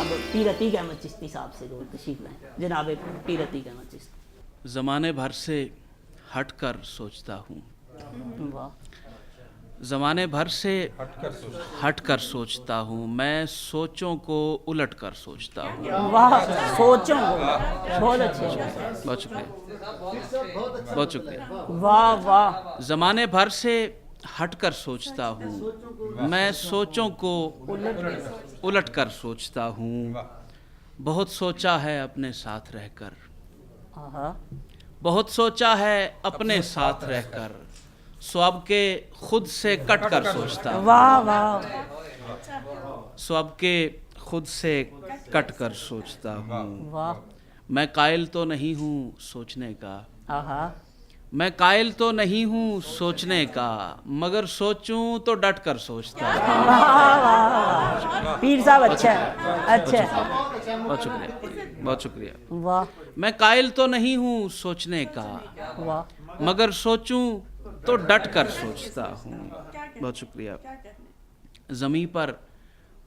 जनाब पीर अतीक अहमद चिश्ती साहब से दो तशरीफ लाएं, जनाब पीर अतीक अहमद चिश्ती। ज़माने भर से हट कर सोचता हूँ, वाह ज़माने भर से हट कर सोचता हूँ, मैं सोचों को उलट कर सोचता हूँ। वाह, सोचों को बहुत अच्छे, बहुत शुक्रिया, बहुत शुक्रिया। वाह वाह, ज़माने भर से हट कर सोचता हूँ, मैं सोचों को उलट कर सोचता हूँ। बहुत सोचा है अपने साथ रहकर, आहा, बहुत सोचा है अपने साथ रहकर, स्वाब के खुद से कट कर सोचता हूँ। वाह वाह, स्वाब के खुद से कट कर सोचता हूँ। वाह, मैं कायल तो नहीं हूँ सोचने का, आहा, मैं कायल तो नहीं हूँ सोचने का, मगर सोचूं तो डट कर सोचता हूँ। वाह वाह, पीर साहब अच्छा है, अच्छा है, बहुत शुक्रिया, बहुत शुक्रिया। वाह मैं कायल तो नहीं हूँ सोचने का, वाह, मगर सोचूं तो डट कर सोचता हूँ। बहुत शुक्रिया। ज़मीं पर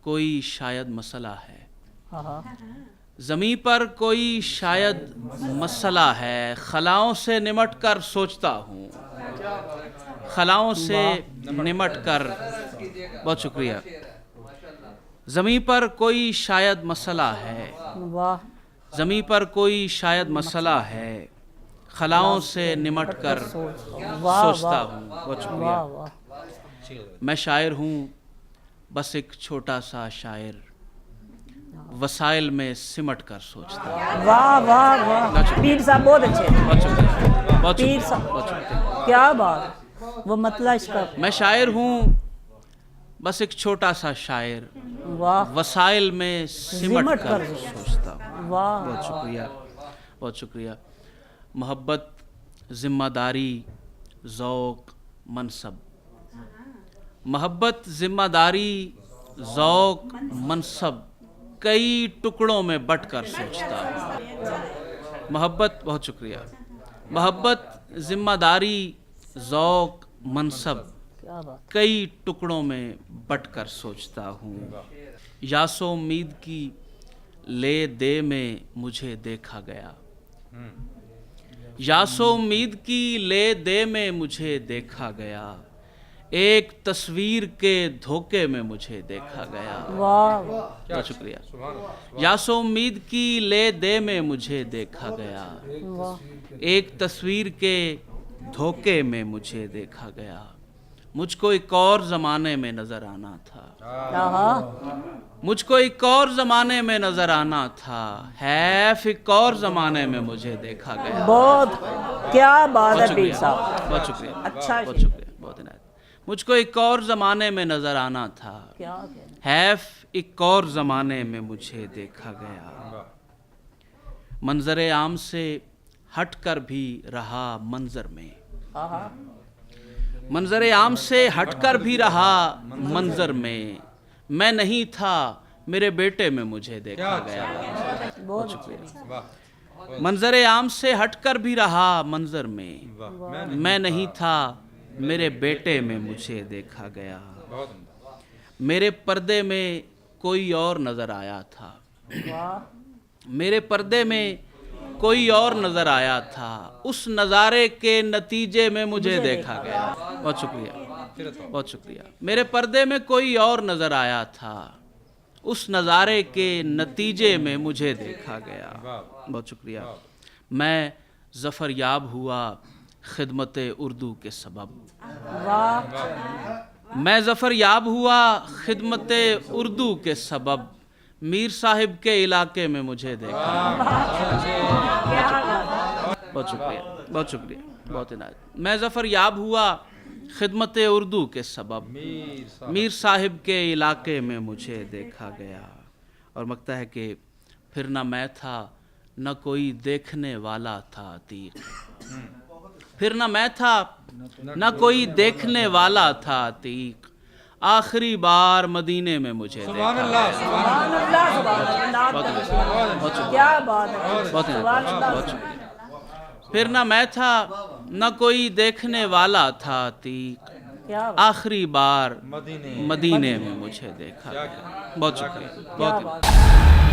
कोई शायद मसला है, आहा, ज़मीं पर कोई शायद मसला है, खलाओं से निमट कर सोचता हूँ, खलाओं से निमट कर। बहुत शुक्रिया। ज़मीं पर कोई शायद मसला है, वाह ज़मीं पर कोई शायद मसला है, खलाओं से निमट कर वाह, सोचता हूँ। बहुत शुक्रिया। वाह वाह, मैं शायर हूँ, बस एक छोटा सा शायर, वसाइल में सिमट कर सोचता हूँ। वाह वाह वाह, पीर साहब बहुत अच्छे हैं, बहुत शुक्रिया, बहुत पीर शुक्रिया, साहब बहुत शुक्रिया। क्या बात, वो मतलब इसका, मैं शायर हूँ, बस एक छोटा सा शायर, वाह वसाइल में सिमट सिमट कर कर सोचता हूँ। वाह, बहुत शुक्रिया, बहुत शुक्रिया। मोहब्बत, ज़िम्मेदारी, ज़ौक़, मनसब, मोहब्बत, ज़िम्मेदारी, ज़ौक़, मनसब कई टुकड़ों में बट कर सोचता हूँ। मोहब्बत, बहुत शुक्रिया। मोहब्बत, ज़िम्मेदारी, ज़ौक़, मनसब क्या बात, कई टुकड़ों में बट कर सोचता हूँ। यासो उम्मीद की ले दे में मुझे देखा गया, यासो उम्मीद की ले दे में मुझे देखा गया, एक तस्वीर के धोखे में मुझे देखा गया। वाह बहुत शुक्रिया। यासो उम्मीद की ले दे में मुझे देखा गया, वाह, एक तस्वीर के धोखे में मुझे देखा गया, मुझको एक और ज़माने में नज़र आना था, आहा, मुझको एक और ज़माने में नज़र आना था, हैफ एक और ज़माने में मुझे देखा गया। बहुत, क्या बात बहुत है पीर शुक्रिया, साहब, बहुत शुक्रिया, अच्छा बहुत शुक्रिया, बहुत इनायत। मुझको एक और ज़माने में नज़र आना था, क्या कहना, हैफ एक और ज़माने में मुझे देखा गया। मंजर आम से हट कर भी रहा मंजर में, आहा, मंजर आम से हट कर भी रहा मंजर में, मैं नहीं था मेरे बेटे में मुझे देखा गया। बहुत शुक्रिया। मंजर आम से हट कर भी रहा मंजर में, मैं नहीं था मेरे बेटे में मुझे देखा गया। मेरे पर्दे में कोई और नज़र आया था, वाह, मेरे पर्दे में कोई और नज़र आया था, उस नज़ारे के नतीजे में मुझे देखा गया। बहुत शुक्रिया, बहुत शुक्रिया। मेरे पर्दे में कोई और नज़र आया था, उस नज़ारे के नतीजे में मुझे देखा गया। बहुत शुक्रिया। मैं ज़फ़र याब हुआ खिदमत उर्दू के सबब, वाह, मैं ज़फ़र याब हुआ खिदमत उर्दू के सबब, मीर साहिब के इलाके में मुझे देखा। बहुत शुक्रिया, बहुत शुक्रिया, बहुत इनायत। मैं ज़फ़र याब हुआ खिदमत उर्दू के सबब, मीर साहिब के इलाके में मुझे देखा गया। और मकता है कि फिर ना मैं था न कोई देखने वाला था अतीक, फिर न मैं था न कोई देखने वाला था अतीक, आखिरी बार मदीने में मुझे देखा। सुभान अल्लाह, बहुत शुक्रिया, क्या बात है, बहुत सुभान अल्लाह, बहुत शुक्रिया। फिर न मैं था न कोई देखने वाला था अतीक, क्या आखिरी बार मदीने में मुझे देखा। बहुत शुक्रिया, क्या बहुत बात है।